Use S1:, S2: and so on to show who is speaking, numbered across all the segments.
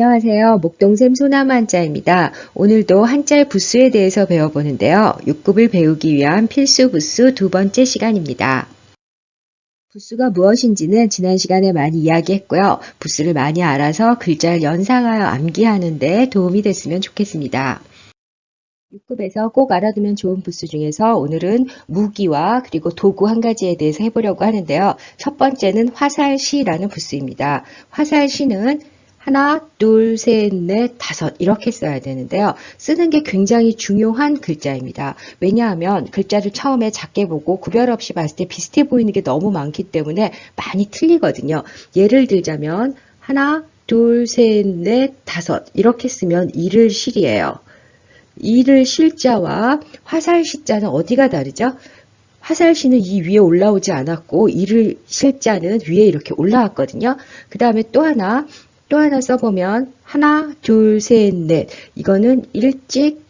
S1: 안녕하세요. 목동샘 소나무 한자입니다. 오늘도 한자의 부수에 대해서 배워보는데요. 6급을 배우기 위한 필수 부수 두 번째 시간입니다. 부수가 무엇인지는 지난 시간에 많이 이야기했고요. 부수를 많이 알아서 글자를 연상하여 암기하는 데 도움이 됐으면 좋겠습니다. 6급에서 꼭 알아두면 좋은 부수 중에서 오늘은 무기와 그리고 도구 한 가지에 대해서 해보려고 하는데요. 첫 번째는 화살시라는 부수입니다. 화살시는 하나, 둘, 셋, 넷, 다섯 이렇게 써야 되는데요. 쓰는 게 굉장히 중요한 글자입니다. 왜냐하면 글자를 처음에 작게 보고 구별 없이 봤을 때 비슷해 보이는 게 너무 많기 때문에 많이 틀리거든요. 예를 들자면 하나, 둘, 셋, 넷, 다섯 이렇게 쓰면 이를 실이에요. 이를 실자와 화살시자는 어디가 다르죠? 화살시는 이 위에 올라오지 않았고 이를 실자는 위에 이렇게 올라왔거든요. 그 다음에 또 하나 써보면 하나, 둘, 셋, 넷 이거는 일찍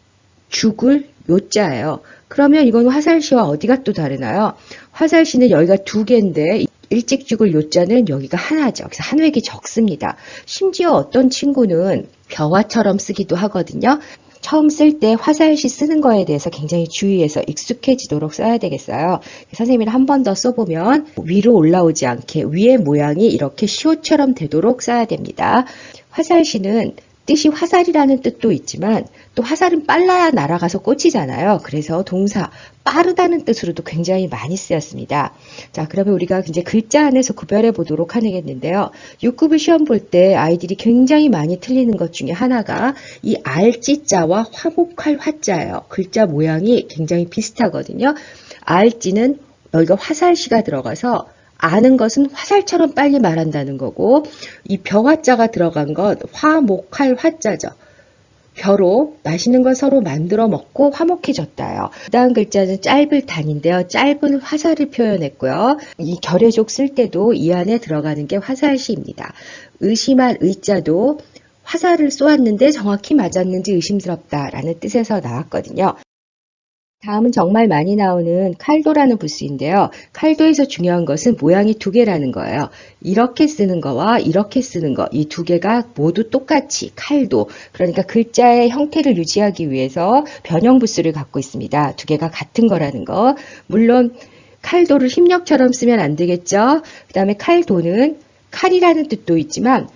S1: 죽을 요자예요. 그러면 이건 화살시와 어디가 또 다르나요? 화살시는 여기가 두 개인데 일찍 죽을 요자는 여기가 하나죠. 그래서 한 획이 적습니다. 심지어 어떤 친구는 벼화처럼 쓰기도 하거든요. 처음 쓸 때 화살시 쓰는 거에 대해서 굉장히 주의해서 익숙해지도록 써야 되겠어요. 선생님이 한 번 더 써보면 위로 올라오지 않게 위의 모양이 이렇게 시옷처럼 되도록 써야 됩니다. 화살시는 뜻이 화살이라는 뜻도 있지만 또 화살은 빨라야 날아가서 꽂히잖아요. 그래서 동사 빠르다는 뜻으로도 굉장히 많이 쓰였습니다. 자, 그러면 우리가 이제 글자 안에서 구별해 보도록 하겠는데요. 6급을 시험 볼 때 아이들이 굉장히 많이 틀리는 것 중에 하나가 이 알지자와 화목할 화자예요. 글자 모양이 굉장히 비슷하거든요. 알지는 여기가 화살시가 들어가서 아는 것은 화살처럼 빨리 말한다는 거고 이 벼화자가 들어간 건 화목할 화자죠. 벼로 맛있는 걸 서로 만들어 먹고 화목해졌다요. 그 다음 글자는 짧을 단인데요. 짧은 화살을 표현했고요. 이 결의족 쓸 때도 이 안에 들어가는 게 화살시입니다. 의심할 의자도 화살을 쏘았는데 정확히 맞았는지 의심스럽다라는 뜻에서 나왔거든요. 다음은 정말 많이 나오는 칼도라는 부수인데요. 칼도에서 중요한 것은 모양이 두 개라는 거예요. 이렇게 쓰는 거와 이렇게 쓰는 거, 이 두 개가 모두 똑같이 칼도, 그러니까 글자의 형태를 유지하기 위해서 변형 부수를 갖고 있습니다. 두 개가 같은 거라는 거. 물론 칼도를 힘력처럼 쓰면 안 되겠죠. 그 다음에 칼도는 칼이라는 뜻도 있지만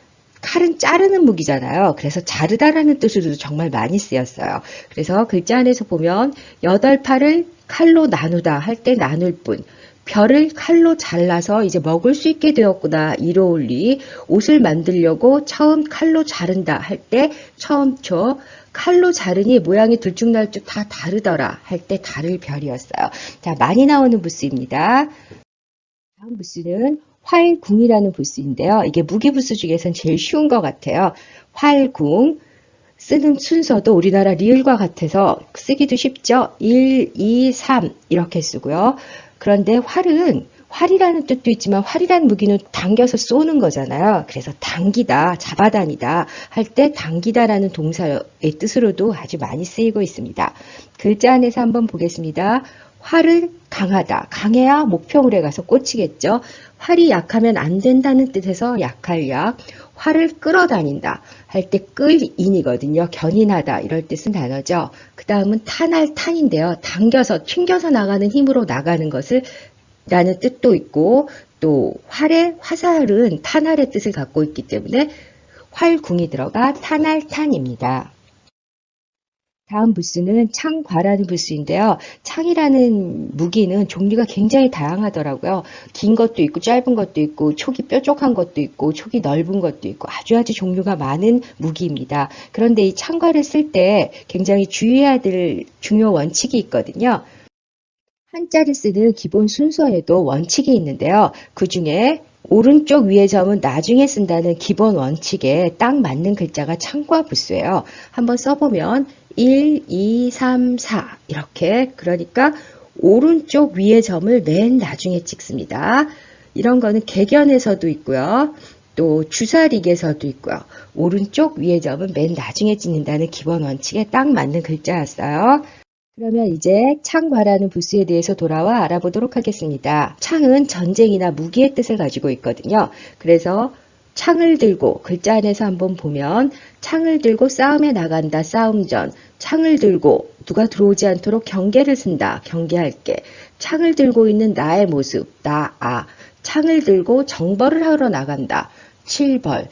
S1: 칼은 자르는 무기잖아요. 그래서 자르다라는 뜻으로도 정말 많이 쓰였어요. 그래서 글자 안에서 보면 여덟 팔을 칼로 나누다 할 때 나눌 뿐, 별을 칼로 잘라서 이제 먹을 수 있게 되었구나 이로울리, 옷을 만들려고 처음 칼로 자른다 할 때 처음초, 칼로 자르니 모양이 들쭉날쭉 다 다르더라 할 때 다를 별이었어요. 자, 많이 나오는 부수입니다. 다음 부수는 활궁이라는 부수인데요. 이게 무기부수 중에선 제일 쉬운 것 같아요. 활궁 쓰는 순서도 우리나라 리을과 같아서 쓰기도 쉽죠. 1, 2, 3 이렇게 쓰고요. 그런데 활이라는 뜻도 있지만 활이라는 무기는 당겨서 쏘는 거잖아요. 그래서 당기다, 잡아다니다 할 때 당기다라는 동사의 뜻으로도 아주 많이 쓰이고 있습니다. 글자 안에서 한번 보겠습니다. 활을 강하다. 강해야 목표물에 가서 꽂히겠죠. 활이 약하면 안 된다는 뜻에서 약할 약. 활을 끌어다닌다 할 때 끌인이거든요. 견인하다 이럴 때 쓴 단어죠. 그 다음은 탄할 탄인데요. 당겨서 튕겨서 나가는 힘으로 나가는 것을 라는 뜻도 있고 또 활의 화살은 탄할의 뜻을 갖고 있기 때문에 활궁이 들어가 탄할탄입니다. 다음 부수는 창과라는 부수인데요. 창이라는 무기는 종류가 굉장히 다양하더라고요. 긴 것도 있고 짧은 것도 있고 촉이 뾰족한 것도 있고 촉이 넓은 것도 있고 아주 종류가 많은 무기입니다. 그런데 이 창과를 쓸 때 굉장히 주의해야 될 중요 원칙이 있거든요. 한자를 쓰는 기본 순서에도 원칙이 있는데요. 그 중에 오른쪽 위의 점은 나중에 쓴다는 기본 원칙에 딱 맞는 글자가 창과 부수예요. 한번 써보면 1, 2, 3, 4 이렇게 그러니까 오른쪽 위의 점을 맨 나중에 찍습니다. 이런 거는 개견에서도 있고요. 또 주사릭에서도 있고요. 오른쪽 위의 점은 맨 나중에 찍는다는 기본 원칙에 딱 맞는 글자였어요. 그러면 이제 창과라는 부수에 대해서 돌아와 알아보도록 하겠습니다. 창은 전쟁이나 무기의 뜻을 가지고 있거든요. 그래서 창을 들고 글자 안에서 한번 보면 창을 들고 싸움에 나간다. 싸움 전. 창을 들고 누가 들어오지 않도록 경계를 쓴다. 경계할게. 창을 들고 있는 나의 모습. 나. 창을 들고 정벌을 하러 나간다. 7벌.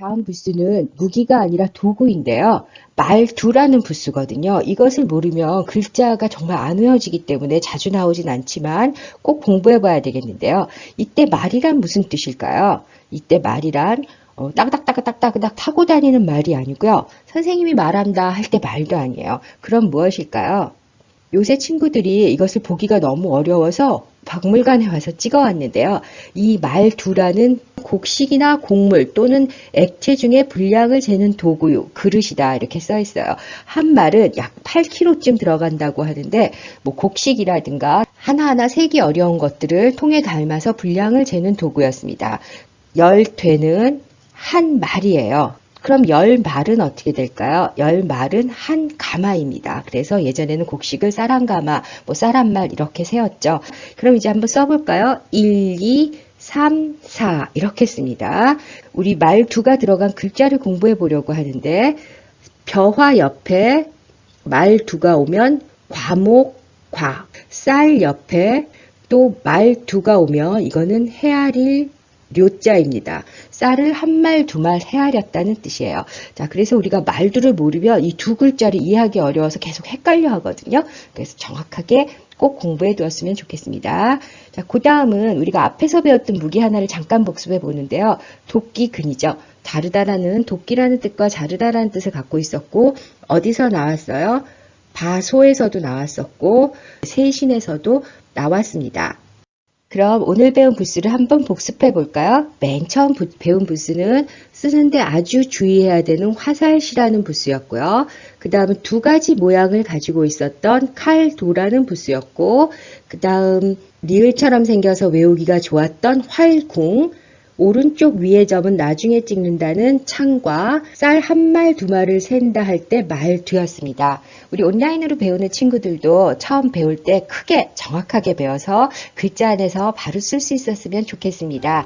S1: 다음 부수는 무기가 아니라 도구인데요. 말두라는 부수거든요. 이것을 모르면 글자가 정말 안 외워지기 때문에 자주 나오진 않지만 꼭 공부해 봐야 되겠는데요. 이때 말이란 무슨 뜻일까요? 이때 말이란 따그닥따그닥따그닥 타고 다니는 말이 아니고요. 선생님이 말한다 할 때 말도 아니에요. 그럼 무엇일까요? 요새 친구들이 이것을 보기가 너무 어려워서 박물관에 와서 찍어왔는데요. 이 말두라는 곡식이나 곡물 또는 액체 중에 분량을 재는 도구요, 그릇이다 이렇게 써 있어요. 한 말은 약 8kg쯤 들어간다고 하는데 뭐 곡식이라든가 하나하나 세기 어려운 것들을 통에 담아서 분량을 재는 도구였습니다. 열되는 한 말이에요. 그럼 열 말은 어떻게 될까요? 열 말은 한 가마입니다. 그래서 예전에는 곡식을 쌀 한 가마, 뭐 쌀 한 말 이렇게 세었죠. 그럼 이제 한번 써볼까요? 1, 2, 3, 4 이렇게 씁니다. 우리 말두가 들어간 글자를 공부해 보려고 하는데 벼화 옆에 말두가 오면 과목, 과, 쌀 옆에 또 말두가 오면 이거는 헤아릴 료자입니다. 쌀을 한 말, 두 말 헤아렸다는 뜻이에요. 자, 그래서 우리가 말두를 모르면 이 두 글자를 이해하기 어려워서 계속 헷갈려 하거든요. 그래서 정확하게 꼭 공부해 두었으면 좋겠습니다. 자, 그 다음은 우리가 앞에서 배웠던 무기 하나를 잠깐 복습해 보는데요. 도끼근이죠. 다르다라는 도끼라는 뜻과 자르다라는 뜻을 갖고 있었고 어디서 나왔어요? 바소에서도 나왔었고 세신에서도 나왔습니다. 그럼 오늘 배운 부수를 한번 복습해 볼까요? 맨 처음 배운 부수는 쓰는데 아주 주의해야 되는 화살시라는 부수였고요. 그 다음은 두 가지 모양을 가지고 있었던 칼도라는 부수였고, 그 다음 리을처럼 생겨서 외우기가 좋았던 활궁, 오른쪽 위의 점은 나중에 찍는다는 창과 쌀 한 말 두 말을 센다 할 때 말두였습니다. 우리 온라인으로 배우는 친구들도 처음 배울 때 크게 정확하게 배워서 글자 안에서 바로 쓸 수 있었으면 좋겠습니다.